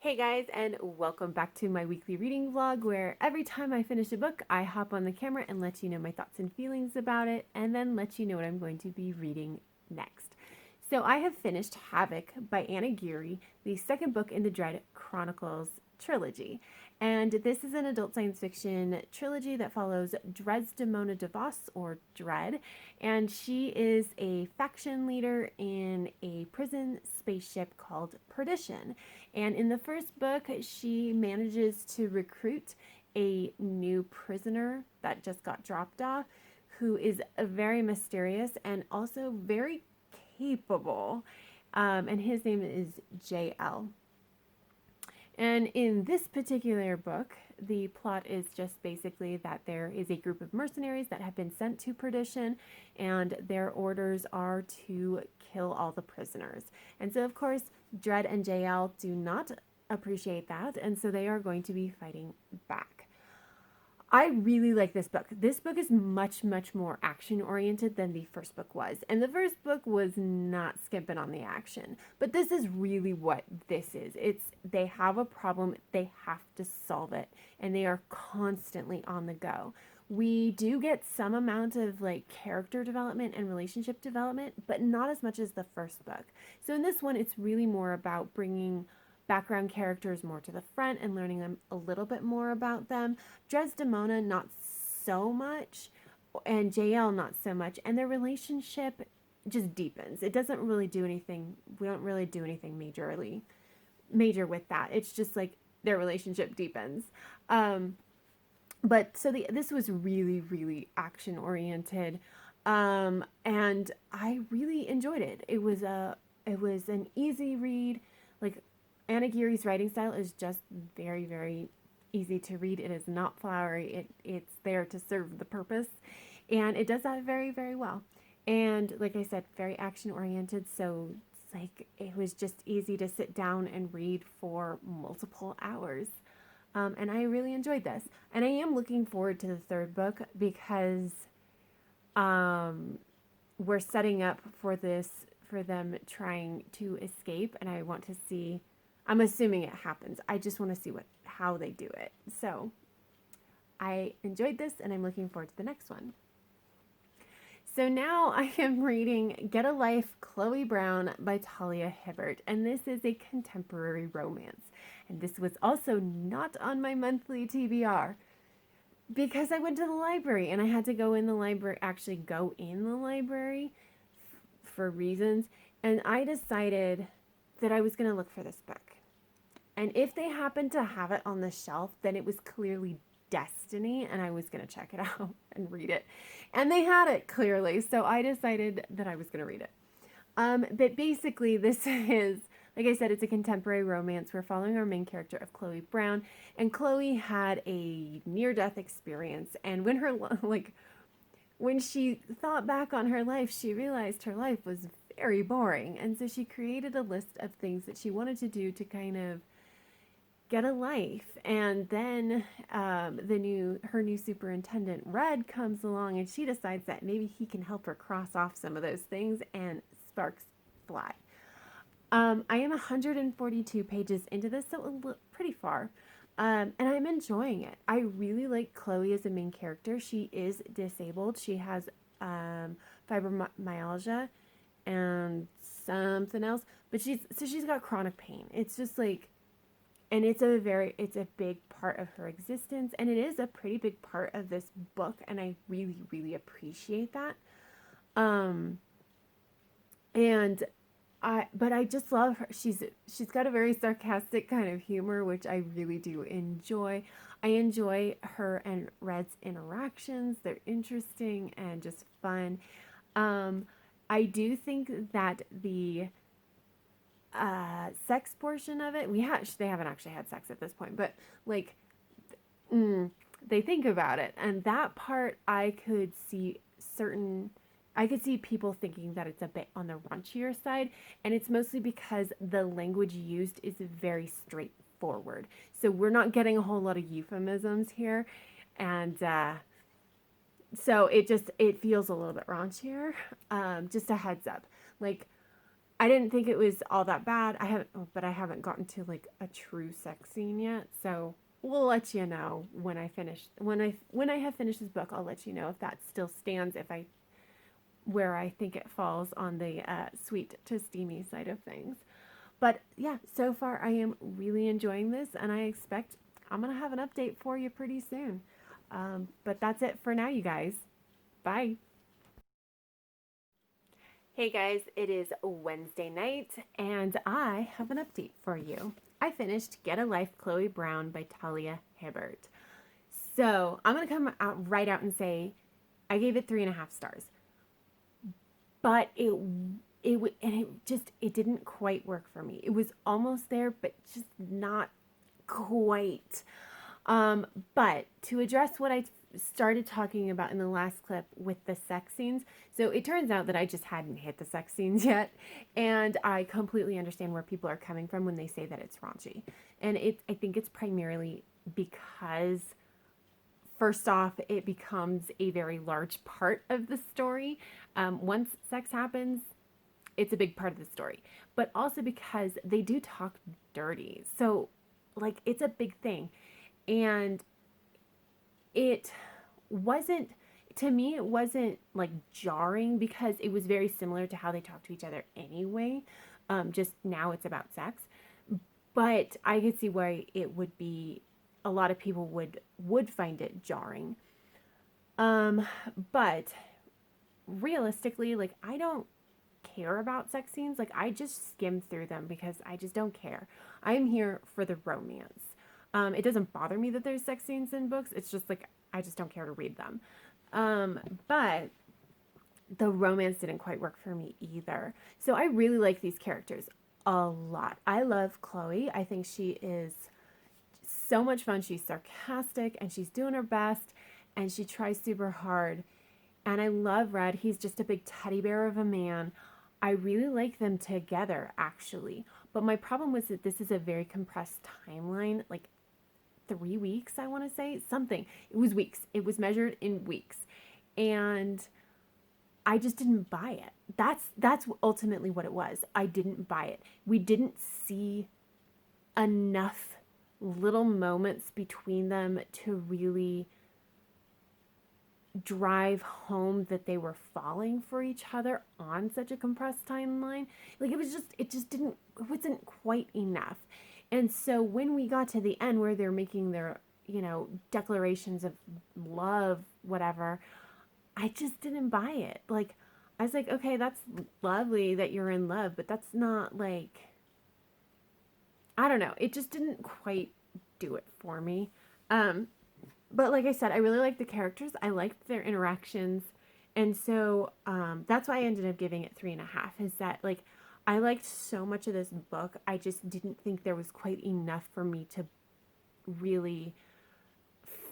Hey guys, and welcome back to my weekly reading vlog where every time I finish a book, I hop on the camera and let you know my thoughts and feelings about it, and then let you know what I'm going to be reading next. So I have finished Havoc by Ann Aguirre, the second book in the Dread Chronicles trilogy. And this is an adult science fiction trilogy that follows Desdemona DeVos, or Dread, and she is a faction leader in a prison spaceship called Perdition. And in the first book, she manages to recruit a new prisoner that just got dropped off, who is very mysterious and also very capable. And his name is JL. And in this particular book, the plot is just basically that there is a group of mercenaries that have been sent to Perdition, and their orders are to kill all the prisoners. And so, of course, Dread and JL do not appreciate that, and so they are going to be fighting back. I really like this book. This book is much, much more action oriented than the first book was. And the first book was not skimping on the action. But this is really what this is. They have a problem, they have to solve it, and they are constantly on the go. We do get some amount of like character development and relationship development, but not as much as the first book. So in this one, it's really more about bringing background characters more to the front and learning them a little bit more about them. Desdemona, not so much, and JL, not so much. And their relationship just deepens. It doesn't really do anything. We don't really do anything major with that. It's just like their relationship deepens. But so this was really, really action oriented. And I really enjoyed it. It was an easy read. Like, Ann Aguirre's writing style is just very, very easy to read. It is not flowery. It's there to serve the purpose, and it does that very, very well. And like I said, very action oriented. So it's like it was just easy to sit down and read for multiple hours. And I really enjoyed this. And I am looking forward to the third book because we're setting up for them trying to escape, and I want to see. I'm assuming it happens. I just want to see how they do it. So I enjoyed this, and I'm looking forward to the next one. So now I am reading Get a Life, Chloe Brown by Talia Hibbert, and this is a contemporary romance. And this was also not on my monthly TBR because I went to the library and I had to go in the library for reasons, and I decided that I was going to look for this book. And if they happened to have it on the shelf, then it was clearly destiny, and I was going to check it out and read it. And they had it clearly, so I decided that I was going to read it. But basically, this is, like I said, it's a contemporary romance. We're following our main character of Chloe Brown, and Chloe had a near-death experience. And when she thought back on her life, she realized her life was very boring. And so she created a list of things that she wanted to do to kind of get a life. And then her new superintendent, Red, comes along, and she decides that maybe he can help her cross off some of those things, and sparks fly. I am 142 pages into this, so pretty far. And I'm enjoying it. I really like Chloe as a main character. She is disabled. She has fibromyalgia and something else, but she's got chronic pain. It's just like, and it's a big part of her existence, and it is a pretty big part of this book, and I really, really appreciate that. But I just love her. She's got a very sarcastic kind of humor, which I really do enjoy. I enjoy her and Red's interactions. They're interesting and just fun. I do think that the sex portion of it, they haven't actually had sex at this point, but like, they think about it, and that part I could see people thinking that it's a bit on the raunchier side, and it's mostly because the language used is very straightforward. So we're not getting a whole lot of euphemisms here, and so it feels a little bit raunchier. Just a heads up. Like, I didn't think it was all that bad. I haven't gotten to like a true sex scene yet. So we'll let you know when I finish. When I have finished this book, I'll let you know if that still stands. If I where I think it falls on the sweet to steamy side of things. But yeah, so far I am really enjoying this, and I expect I'm gonna have an update for you pretty soon. But that's it for now, you guys. Bye. Hey guys, it is Wednesday night and I have an update for you. I finished Get a Life, Chloe Brown by Talia Hibbert. So I'm going to come out right out and say I gave it 3.5 stars, but it didn't quite work for me. It was almost there, but just not quite. But to address what I started talking about in the last clip with the sex scenes, so it turns out that I just hadn't hit the sex scenes yet, and I completely understand where people are coming from when they say that it's raunchy. And I think it's primarily because, first off, it becomes a very large part of the story. Once sex happens, it's a big part of the story, but also because they do talk dirty. So, like, it's a big thing. And it wasn't, to me, it wasn't like jarring because it was very similar to how they talk to each other anyway. Just now it's about sex. But I could see why it would be, a lot of people would find it jarring. But realistically, like, I don't care about sex scenes. Like, I just skim through them because I just don't care. I'm here for the romance. It doesn't bother me that there's sex scenes in books. It's just like, I just don't care to read them. But the romance didn't quite work for me either. So I really like these characters a lot. I love Chloe. I think she is so much fun. She's sarcastic and she's doing her best and she tries super hard. And I love Red. He's just a big teddy bear of a man. I really like them together, actually. But my problem was that this is a very compressed timeline, like 3 weeks, I want to say, something. It was weeks. It was measured in weeks. And I just didn't buy it. That's ultimately what it was. I didn't buy it. We didn't see enough little moments between them to really drive home that they were falling for each other on such a compressed timeline. Like, it wasn't quite enough. And so when we got to the end where they're making their, declarations of love, whatever, I just didn't buy it. Like, I was like, okay, that's lovely that you're in love, but that's not like, I don't know. It just didn't quite do it for me. But like I said, I really liked the characters. I liked their interactions. And so that's why I ended up giving it 3.5, is that, like, I liked so much of this book. I just didn't think there was quite enough for me to really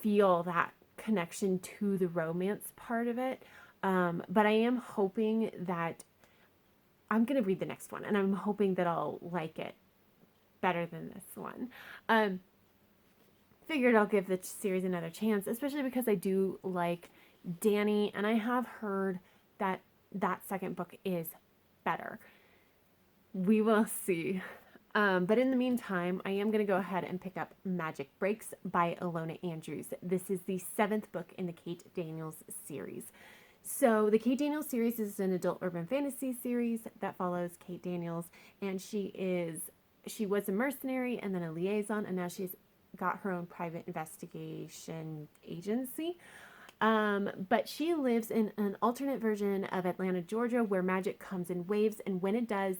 feel that connection to the romance part of it. But I am hoping that I'm going to read the next one, and I'm hoping that I'll like it better than this one. Figured I'll give the series another chance, especially because I do like Danny, and I have heard that that second book is better. We will see. But in the meantime, I am going to go ahead and pick up Magic Breaks by Ilona Andrews. This is the 7th book in the Kate Daniels series. So the Kate Daniels series is an adult urban fantasy series that follows Kate Daniels, and she was a mercenary and then a liaison, and now she's got her own private investigation agency. But she lives in an alternate version of Atlanta, Georgia, where magic comes in waves, and when it does,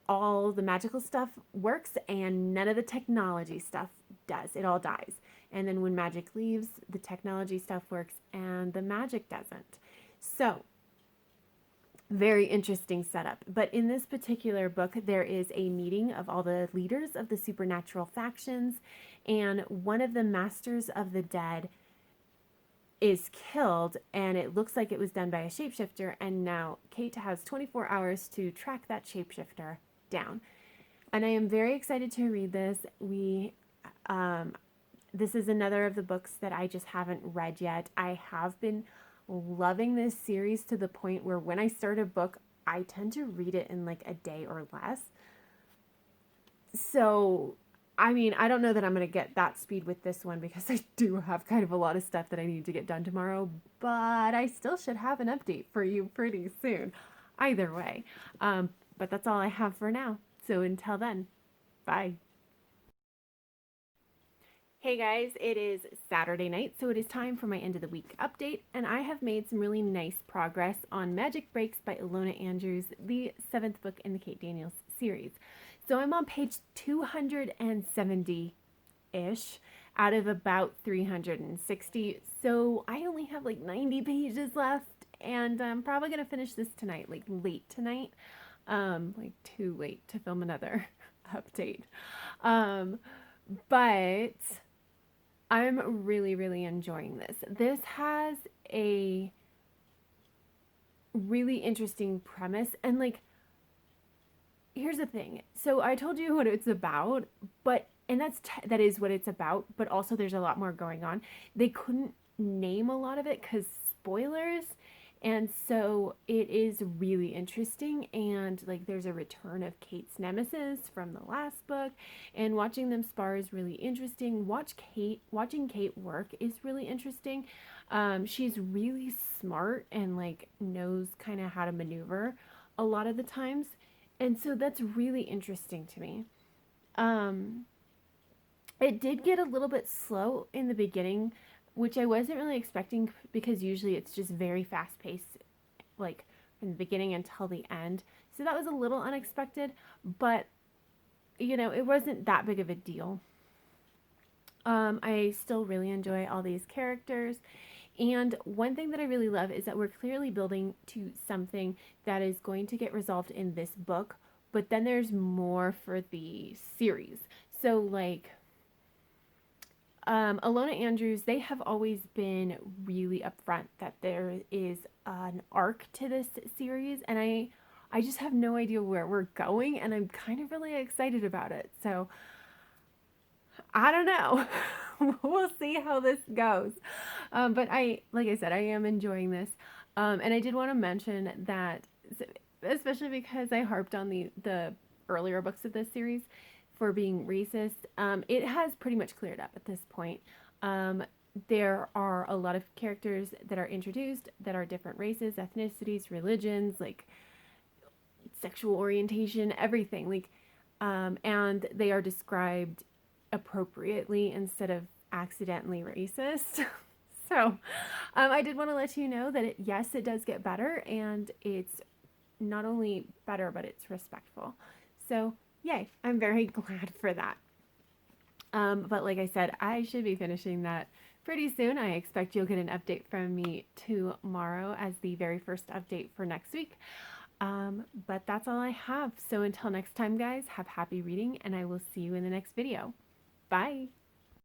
all the magical stuff works and none of the technology stuff does. It all dies. And then when magic leaves, the technology stuff works and the magic doesn't. So, very interesting setup. But in this particular book, there is a meeting of all the leaders of the supernatural factions, and one of the masters of the dead is killed, and it looks like it was done by a shapeshifter, and now Kate has 24 hours to track that shapeshifter down. And I am very excited to read this. This is another of the books that I just haven't read yet. I have been loving this series to the point where when I start a book, I tend to read it in like a day or less. So, I mean, I don't know that I'm going to get that speed with this one because I do have kind of a lot of stuff that I need to get done tomorrow, but I still should have an update for you pretty soon. Either way. But that's all I have for now. So until then, bye. Hey guys, it is Saturday night, so it is time for my end of the week update, and I have made some really nice progress on Magic Breaks by Ilona Andrews, the 7th book in the Kate Daniels series. So I'm on page 270-ish out of about 360, so I only have like 90 pages left, and I'm probably going to finish this tonight, like late tonight, like too late to film another update. But I'm really, really enjoying this. This has a really interesting premise. And like, here's the thing. So I told you what it's about, but, and that is what it's about, but also there's a lot more going on. They couldn't name a lot of it because spoilers. And so it is really interesting, and like there's a return of Kate's nemesis from the last book, and watching them spar is really interesting. Watching Kate work is really interesting. She's really smart and like knows kind of how to maneuver a lot of the times, and so that's really interesting to me. Um, it did get a little bit slow in the beginning, which I wasn't really expecting because usually it's just very fast paced, like from the beginning until the end. So that was a little unexpected, but you know, it wasn't that big of a deal. I still really enjoy all these characters. And one thing that I really love is that we're clearly building to something that is going to get resolved in this book, but then there's more for the series. So like Ilona Andrews, they have always been really upfront that there is an arc to this series, and I just have no idea where we're going, and I'm kind of really excited about it. So I don't know. We'll see how this goes. But like I said, I am enjoying this. And I did want to mention that, especially because I harped on the earlier books of this series for being racist, it has pretty much cleared up at this point. There are a lot of characters that are introduced that are different races, ethnicities, religions, like sexual orientation, everything. Like, and they are described appropriately instead of accidentally racist. So I did want to let you know that yes, it does get better, and it's not only better, but it's respectful. So yay, I'm very glad for that. But like I said, I should be finishing that pretty soon. I expect you'll get an update from me tomorrow as the very first update for next week. But that's all I have. So until next time, guys, have happy reading, and I will see you in the next video. Bye.